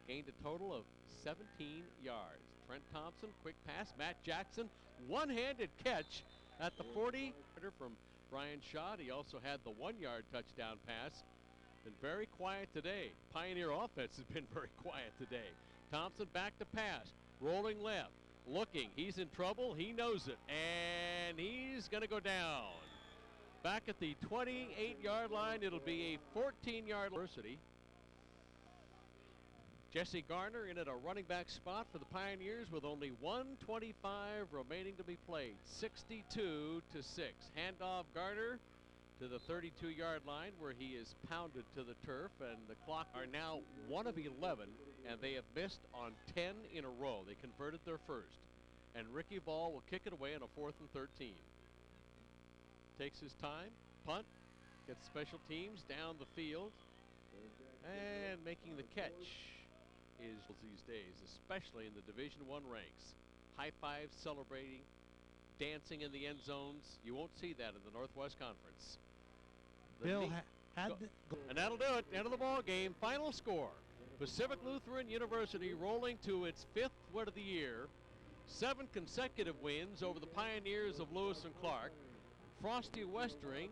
Gained a total of 17 yards. Trent Thompson, quick pass. Matt Jackson, one-handed catch at the 40 from Brian Schott. He also had the 1-yard touchdown pass. Been very quiet today. Pioneer offense has been very quiet today. Thompson back to pass, rolling left, looking. He's in trouble. He knows it, and he's going to go down. Back at the 28-yard line, it'll be a 14-yard University. Jesse Garner in at a running back spot for the Pioneers with only 1:25 remaining to be played. 62-6. Handoff Garner to the 32-yard line where he is pounded to the turf, and the clock are now 1 of 11, and they have missed on 10 in a row. They converted their first, and Ricky Ball will kick it away on a 4th and 13. Takes his time, punt, gets special teams down the field, and making the catch is these days, especially in the Division I ranks. High fives, celebrating, dancing in the end zones. You won't see that in the Northwest Conference. Bill had and that'll do it. End of the ball game. Final score: Pacific Lutheran University rolling to its 5th win of the year. 7 consecutive wins over the Pioneers of Lewis and Clark. Frosty Westering